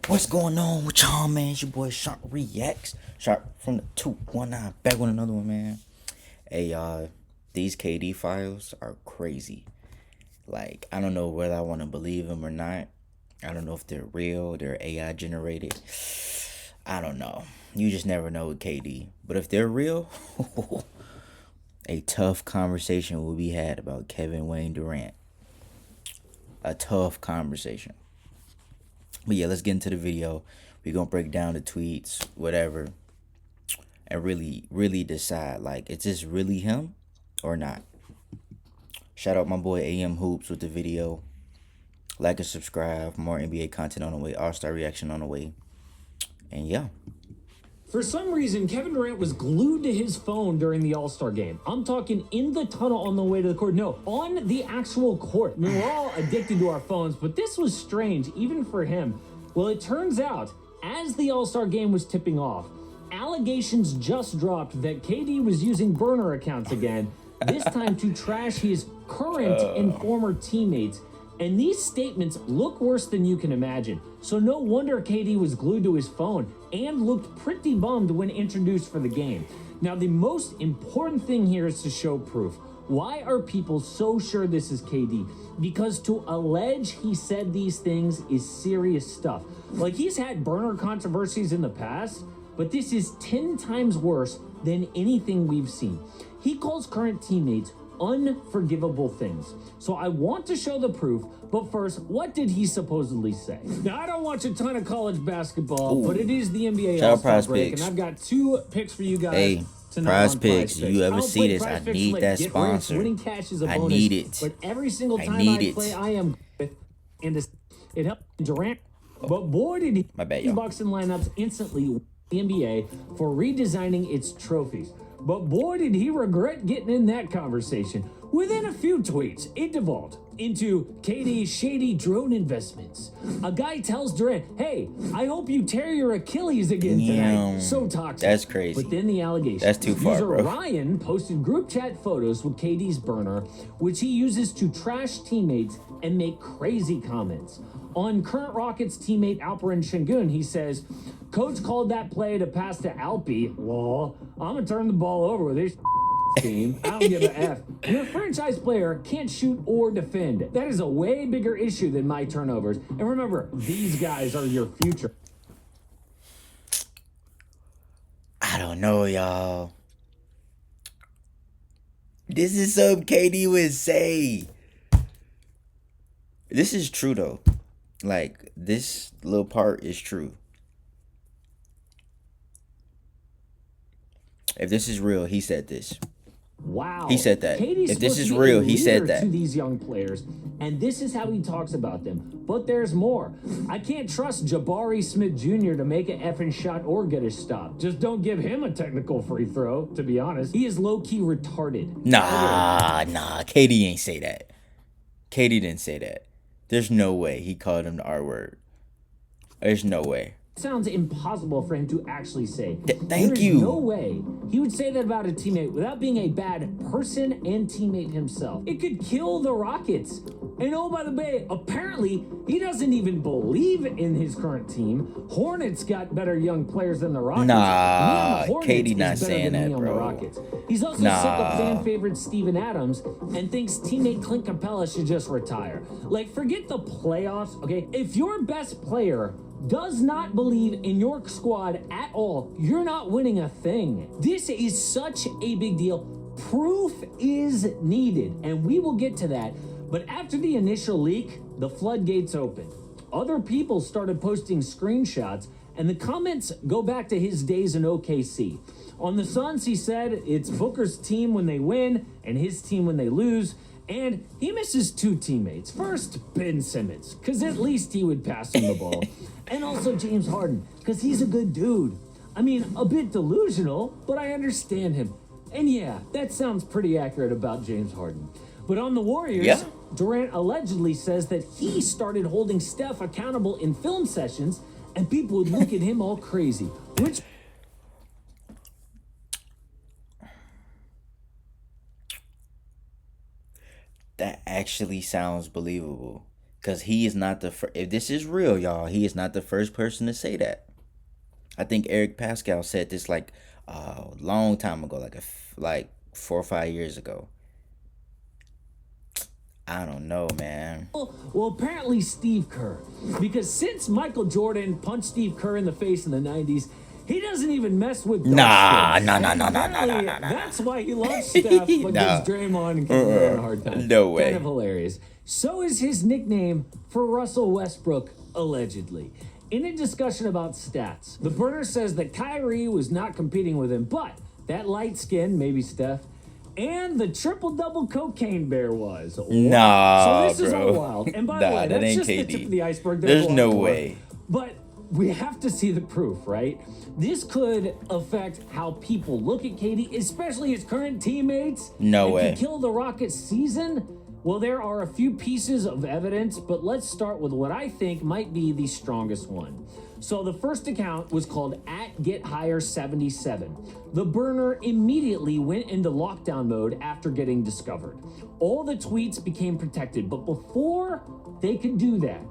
What's going on with y'all, man? It's your boy Sharp Reacts. Sharp from the 219, back with another one, man. Hey, y'all, these KD files are crazy. Like, I don't know whether I want to believe them or not. I don't know if they're real, they're AI generated. I don't know. You just never know with KD. But if they're real, a tough conversation will be had about Kevin Wayne Durant. A tough conversation. But yeah, let's get into the video. We're gonna break down the tweets, whatever, and really decide, like, is this really him or not? Shout out my boy AM Hoops with the video. Like and subscribe. More NBA content on the way. All-Star reaction on the way. And yeah. For some reason, Kevin Durant was glued to his phone during the All-Star game. I'm talking in the tunnel on the way to the court. No, on the actual court. I mean, we're all addicted to our phones, but this was strange, even for him. Well, it turns out, as the All-Star game was tipping off, allegations just dropped that KD was using burner accounts again, this time to trash his current and former teammates. And these statements look worse than you can imagine. So no wonder KD was glued to his phone and looked pretty bummed when introduced for the game. Now, the most important thing here is to show proof. Why are people so sure this is KD? Because to allege he said these things is serious stuff. Like, he's had burner controversies in the past, but this is 10 times worse than anything we've seen. He calls current teammates unforgivable things. So I want to show the proof, but first, what did he supposedly say? Now, I don't watch a ton of college basketball, but it is the NBA All-Star break, and I've got two picks for you guys. Hey, Prize Picks, you ever see this? I need that sponsor. I need it. But every single time I play, I am with, and it helped Durant. But boy, did he Bucks and lineups instantly the NBA for redesigning its trophies. But boy, did he regret getting in that conversation. Within a few tweets, it devolved into KD's shady drone investments. A guy tells Durant, hey, I hope you tear your Achilles again tonight. So toxic. That's crazy. But then the allegation. That's too far, User bro. Ryan posted group chat photos with KD's burner, which he uses to trash teammates and make crazy comments. On current Rockets teammate Alperen Sengun, he says, coach called that play to pass to Alpi. Lol, I'm gonna turn the ball over with this team. I don't give a F. Your franchise player can't shoot or defend. That is a way bigger issue than my turnovers. And remember, these guys are your future. I don't know, y'all. This is something KD would say. This is true, though. Like, this little part is true. If this is real, he said this. Wow. He said that. KD's if this is real, he said that. To these young players, and this is how he talks about them. But there's more. I can't trust Jabari Smith Jr. to make an effing shot or get a stop. Just don't give him a technical free throw, to be honest. He is low-key retarded. Nah. KD ain't say that. KD didn't say that. There's no way he called him the R word. There's no way. Sounds impossible for him to actually say. Thank you. No way he would say that about a teammate without being a bad person and teammate himself. It could kill the Rockets. And oh, by the way, apparently he doesn't even believe in his current team. Hornets got better young players than the Rockets. Nah, KD not saying that, bro. He's also sick of fan favorite Steven Adams and thinks teammate Clint Capella should just retire. Like, forget the playoffs, okay? If your best player does not believe in your squad at all, you're not winning a thing. This is such a big deal. Proof is needed, and we will get to that. But after the initial leak, the floodgates opened. Other people started posting screenshots, and the comments go back to his days in OKC. On the Suns, he said it's Booker's team when they win and his team when they lose. And he misses two teammates. First, Ben Simmons, because at least he would pass him the ball. And also James Harden, because he's a good dude. I mean, a bit delusional, but I understand him. And yeah, that sounds pretty accurate about James Harden. But on the Warriors, Durant allegedly says that he started holding Steph accountable in film sessions, and people would look at him all crazy, which... That actually sounds believable. Because he is not the first. If this is real, y'all, he is not the first person to say that. I think Eric Pascal said this like a long time ago, like 4 or 5 years ago. I don't know, man. Well, apparently Steve Kerr. Because since Michael Jordan punched Steve Kerr in the face in the 90s, he doesn't even mess with Nah. That's why he loves Steph, but gives Draymond and Kevin Durant a hard time. No way. Kind of hilarious. So is his nickname for Russell Westbrook, allegedly. In a discussion about stats, the burner says that Kyrie was not competing with him, but that light skin, maybe Steph, and the triple-double cocaine bear was. Nah, so this bro. is all wild. And by the way, that that's ain't just KD. the tip of the iceberg. There's no way. But we have to see the proof, right? This could affect how people look at KD, especially his current teammates. No it way. Could kill the Rockets' season. Well, there are a few pieces of evidence, but let's start with what I think might be the strongest one. So the first account was called @GetHigher77. The burner immediately went into lockdown mode after getting discovered. All the tweets became protected, but before they could do that,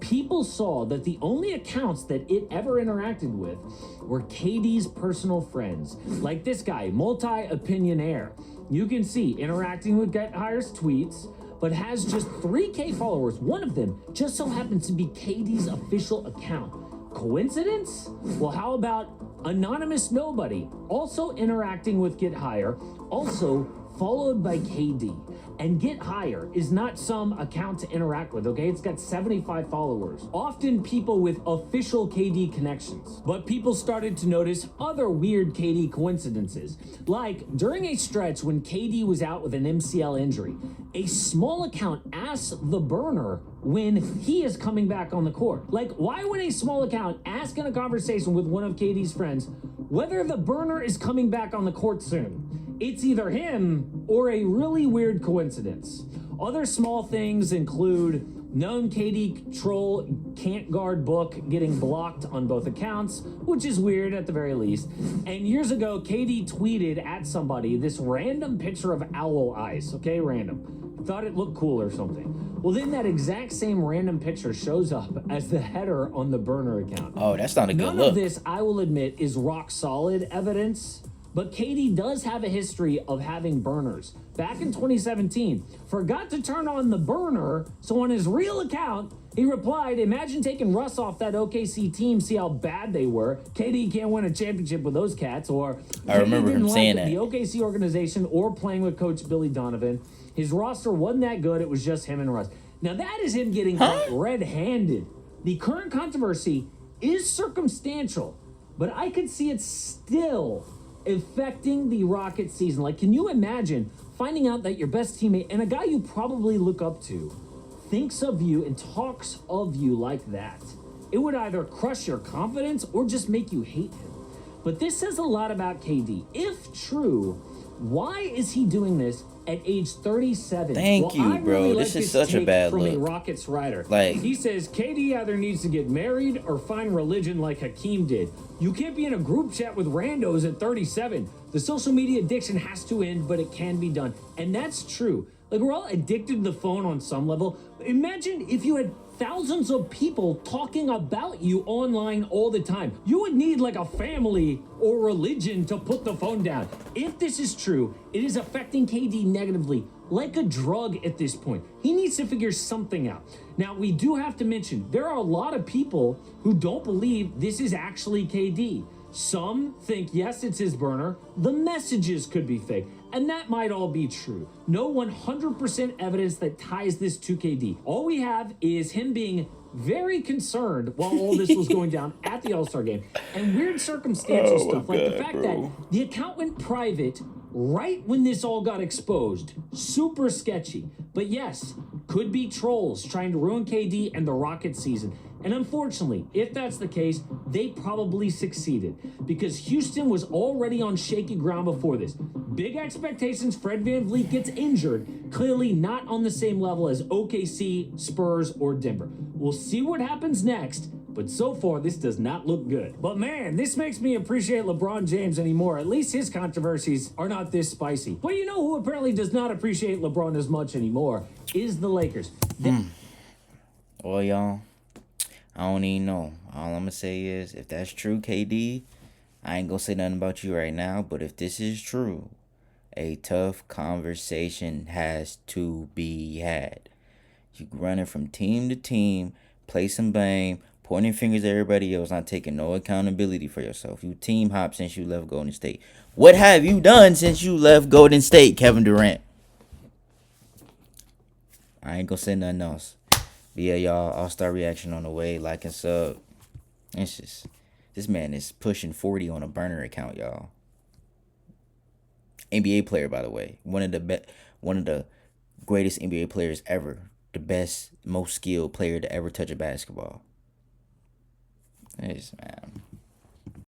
people saw that the only accounts that it ever interacted with were KD's personal friends, like this guy, Multi-Opinionaire. You can see interacting with Get Higher's tweets, but has just 3K followers. One of them just so happens to be KD's official account. Coincidence? Well, how about Anonymous Nobody, also interacting with Get Higher, also followed by KD. And Get Higher is not some account to interact with, okay? It's got 75 followers. Often people with official KD connections. But people started to notice other weird KD coincidences. Like, during a stretch when KD was out with an MCL injury, a small account asked the burner when he is coming back on the court. Like, why would a small account ask in a conversation with one of KD's friends whether the burner is coming back on the court soon? It's either him or a really weird coincidence. Other small things include known KD troll can't guard book getting blocked on both accounts, which is weird at the very least. And years ago, KD tweeted at somebody this random picture of owl eyes, okay, random. Thought it looked cool or something. Well, then that exact same random picture shows up as the header on the burner account. Oh, that's not a good look. None of this, I will admit, is rock solid evidence. But KD does have a history of having burners. Back in 2017, forgot to turn on the burner, so on his real account, he replied, imagine taking Russ off that OKC team, see how bad they were. KD can't win a championship with those cats. Or I remember him saying that. The OKC organization or playing with Coach Billy Donovan. His roster wasn't that good, it was just him and Russ. Now that is him getting caught red-handed. The current controversy is circumstantial, but I could see it still affecting the Rocket season. Like, can you imagine finding out that your best teammate and a guy you probably look up to thinks of you and talks of you like that? It would either crush your confidence or just make you hate him. But this says a lot about KD. If true, why is he doing this at age 37? Thank you, I bro. really This like is such a take bad from look. a Rockets writer. Like, he says KD either needs to get married or find religion like Hakeem did. You can't be in a group chat with randos at 37. The social media addiction has to end, but it can be done. And that's true. Like, we're all addicted to the phone on some level. Imagine if you had thousands of people talking about you online all the time. You would need like a family or religion to put the phone down. If this is true, it is affecting KD negatively, like a drug at this point. He needs to figure something out. Now, we do have to mention, there are a lot of people who don't believe this is actually KD. Some think, yes, it's his burner. The messages could be fake. And that might all be true. No 100% evidence that ties this to KD. All we have is him being very concerned while all this was going down at the All-Star game. And weird circumstantial stuff, like the fact that the account went private right when this all got exposed. Super sketchy. But yes, could be trolls trying to ruin KD and the Rockets season. And unfortunately, if that's the case, they probably succeeded because Houston was already on shaky ground before this. Big expectations, Fred VanVleet gets injured, clearly not on the same level as OKC, Spurs, or Denver. We'll see what happens next, but so far this does not look good. But man, this makes me appreciate LeBron James anymore. At least his controversies are not this spicy. But you know who apparently does not appreciate LeBron as much anymore is the Lakers. Well, y'all, I don't even know. All I'm gonna say is, if that's true, KD, I ain't gonna say nothing about you right now. But if this is true, a tough conversation has to be had. You running from team to team, placing blame, pointing fingers at everybody else, not taking no accountability for yourself. You team hop since you left Golden State. What have you done since you left Golden State, Kevin Durant? I ain't gonna say nothing else. But yeah, y'all, All-Star reaction on the way. Like and sub. It's just, this man is pushing 40 on a burner account, y'all. NBA player, by the way. One of the greatest NBA players ever. The best, most skilled player to ever touch a basketball. It's, man.